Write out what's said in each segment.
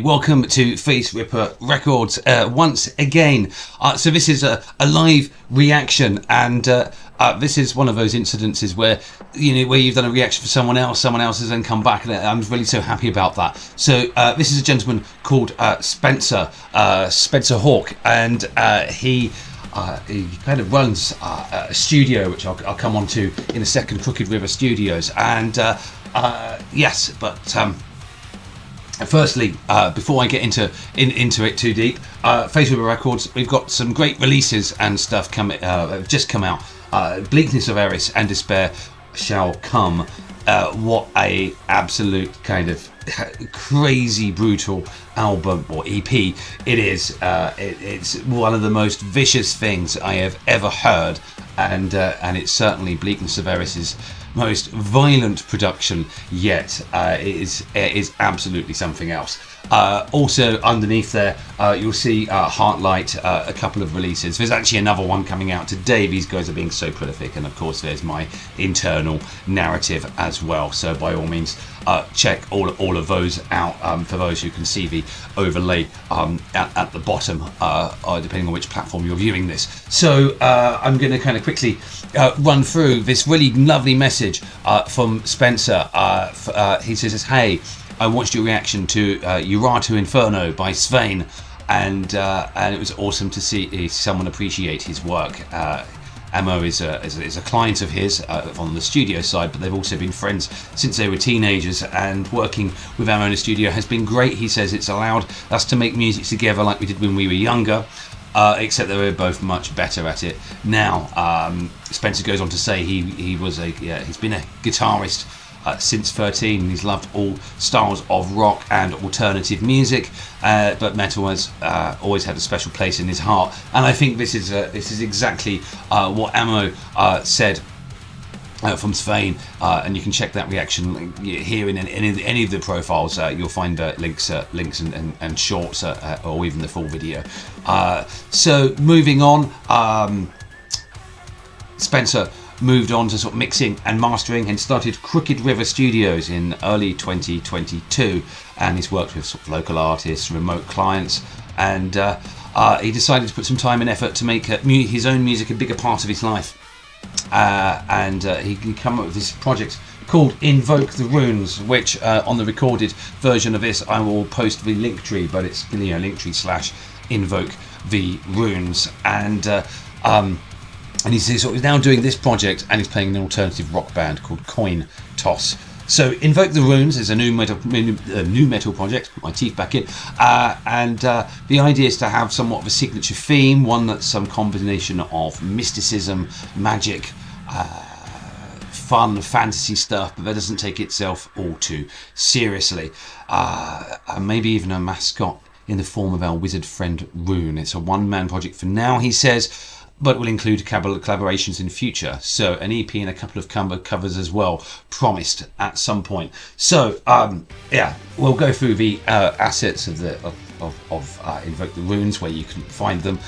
Welcome to Face Ripper Records once again. So this is a live reaction, and this is one of those incidences where where you've done a reaction for someone else has then come back, and I'm really so happy about that. So this is a gentleman called Spencer Hawk, and he kind of runs a studio, which I'll come on to in a second, Crooked River Studios, and yes, but firstly, before I get into it too deep, Face Ripper Records, we've got some great releases and stuff just come out. Bleakness of Eris and Despair Shall Come. What a absolute kind of crazy brutal album or EP it is. It's one of the most vicious things I have ever heard, and it's certainly Bleakness of Eris's most violent production yet. It is absolutely something else. Also underneath there, you'll see Heartlight, a couple of releases. There's actually another one coming out today. These guys are being so prolific, and of course there's my internal narrative as well. So by all means, check all of those out for those who can see the overlay at the bottom, depending on which platform you're viewing this. So I'm going to kind of quickly run through this really lovely message from Spencer. He says, "Hey, I watched your reaction to Urartu Inferno by Svain, and it was awesome to see someone appreciate his work." Ammo is a client of his on the studio side, but they've also been friends since they were teenagers, and working with Ammo in the studio has been great. He says it's allowed us to make music together like we did when we were younger, except that we're both much better at it now. Spencer goes on to say he's been a guitarist since 13, and he's loved all styles of rock and alternative music, but metal has always had a special place in his heart. And I think this is exactly what Ammo said from Svain, and you can check that reaction here in any of the profiles. You'll find links and shorts, or even the full video. So moving on, Spencer moved on to sort of mixing and mastering and started Crooked River Studios in early 2022, and he's worked with sort of local artists, remote clients, and he decided to put some time and effort to make his own music a bigger part of his life, and he can come up with this project called Invoke The Runes, which on the recorded version of this I will post the link tree, but it's Linktree/Invoke The Runes, and he's now doing this project, and he's playing an alternative rock band called Coin Toss. So Invoke The Runes is a new metal project. Put my teeth back in, and the idea is to have somewhat of a signature theme, one that's some combination of mysticism, magic, fun, fantasy stuff, but that doesn't take itself all too seriously. Maybe even a mascot in the form of our wizard friend Rune. It's a one-man project for now, he says, but will include collaborations in future. So an EP and a couple of covers as well, promised at some point. So we'll go through the assets of Invoke The Runes, where you can find them.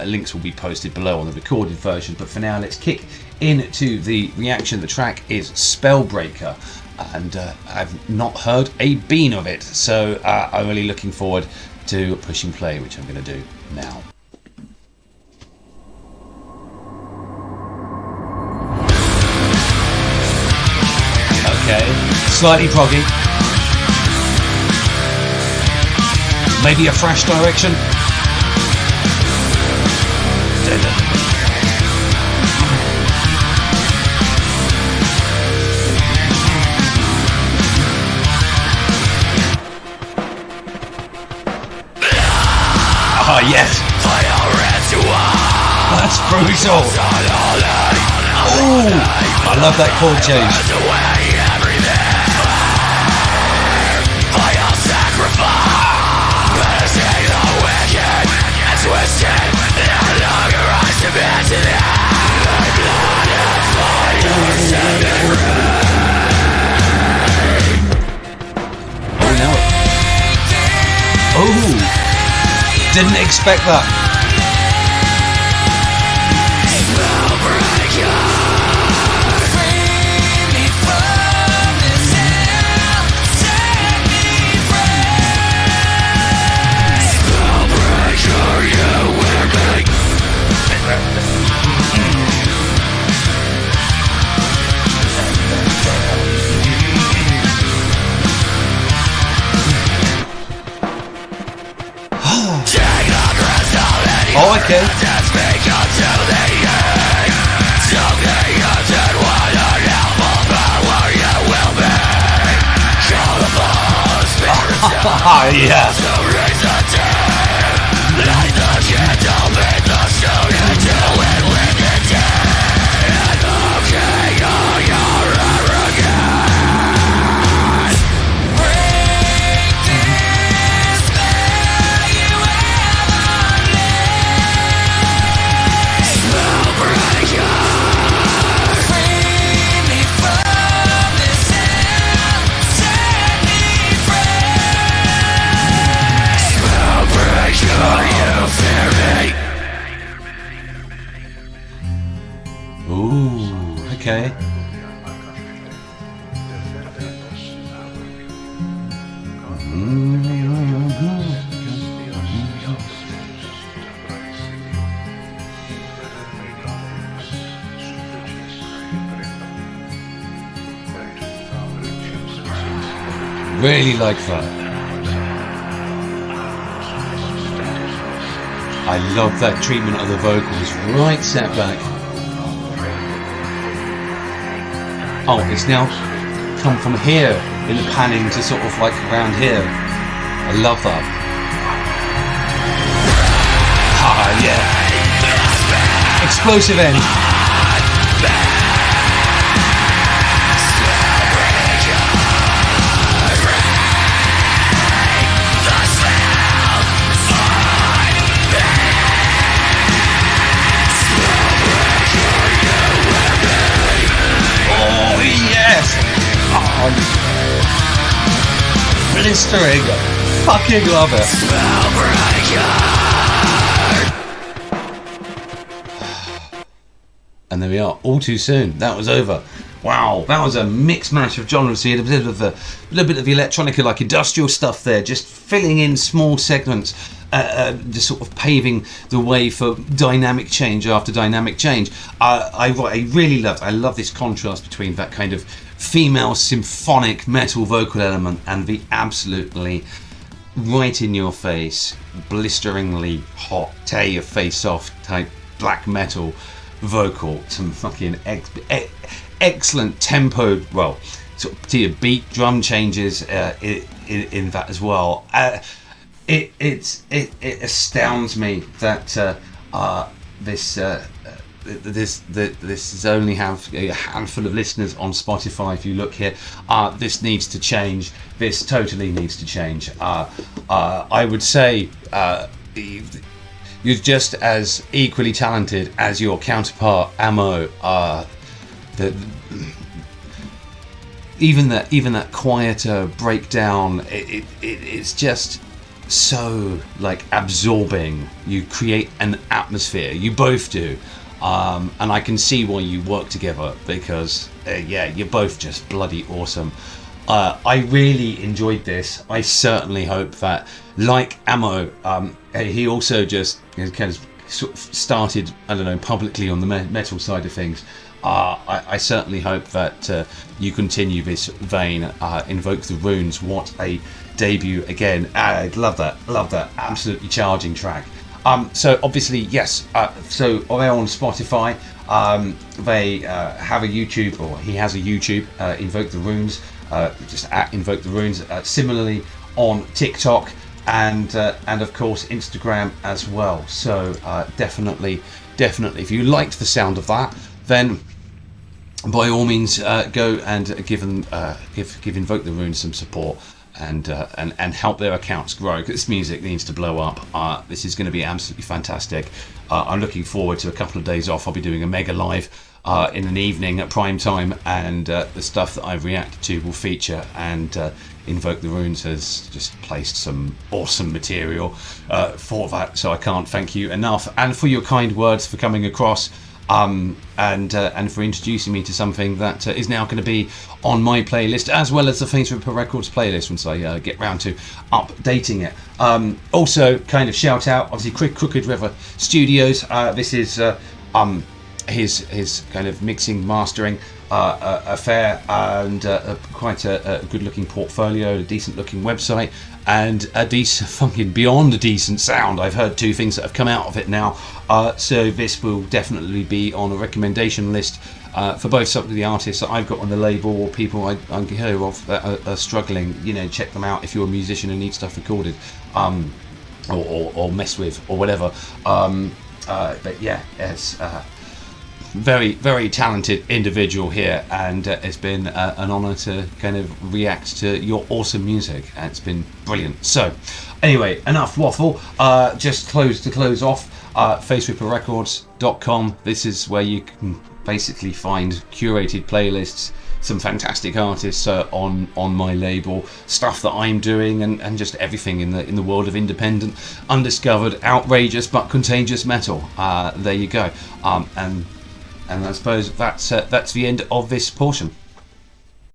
Links will be posted below on the recorded version. But for now, let's kick into the reaction. The track is Spellbreaker, and I've not heard a bean of it. So I'm really looking forward to pushing play, which I'm going to do now. Okay, slightly proggy. Maybe a fresh direction. Ah, yes. That's brutal. Oh, I love that chord change. Oh, didn't expect that. Oh, okay. Yeah. Ooh, okay. Really like that. I love that treatment of the vocals. Right set back. Oh, it's now come from here in the panning to sort of like around here. I love that. Ah, yeah. Explosive end. Blistering. Fucking love it. And there we are. All too soon. That was over. Wow, that was a mixed match of genres. So you had a little bit of electronica, like industrial stuff there, just filling in small segments, just sort of paving the way for dynamic change after dynamic change. I really loved. I love this contrast between that kind of female symphonic metal vocal element and the absolutely right in your face, blisteringly hot, tear your face off type black metal vocal. Some fucking excellent tempo, well, sort of to your beat drum changes in that as well. It astounds me that this is only have a handful of listeners on Spotify. If you look here, this needs to change. This totally needs to change. I would say you're just as equally talented as your counterpart Ammo. Even that quieter breakdown, it's just so like absorbing. You create an atmosphere. You both do. And I can see why you work together, because you're both just bloody awesome. I really enjoyed this. I certainly hope that, like Ammo, he also just kind of sort of started, I don't know, publicly on the metal side of things. I certainly hope that you continue this vein. Invoke the Runes. What a debut again. I love that. Absolutely charging track. So obviously, yes, so they're on Spotify. They have a YouTube, or he has a YouTube, Invoke the Runes, just at Invoke the Runes. Similarly on TikTok and of course Instagram as well. So definitely, if you liked the sound of that, then by all means go and give Invoke the Runes some support. And help their accounts grow, because this music needs to blow up. This is going to be absolutely fantastic. I'm looking forward to a couple of days off. I'll be doing a mega live in an evening at prime time, and the stuff that I've reacted to will feature. And Invoke the Runes has just placed some awesome material for that, so I can't thank you enough. And for your kind words for coming across. And for introducing me to something that is now going to be on my playlist, as well as the Face Ripper Records playlist once I get round to updating it. Also, kind of shout out, obviously, Crooked River Studios. This is his kind of mixing, mastering. affair, and quite a good-looking portfolio, a decent-looking website, and a decent, fucking beyond a decent sound. I've heard 2 things that have come out of it now, so this will definitely be on a recommendation list for both some of the artists that I've got on the label, or people I hear of that are struggling. You know, check them out if you're a musician and need stuff recorded, or mess with, or whatever. But yeah, it's very, very talented individual here, and it's been an honour to kind of react to your awesome music. It's been brilliant. So anyway, enough waffle. Just close off, faceripperrecords.com. This is where you can basically find curated playlists, some fantastic artists on my label, stuff that I'm doing, and just everything in the world of independent, undiscovered, outrageous but contagious metal. There you go. And I suppose that's the end of this portion.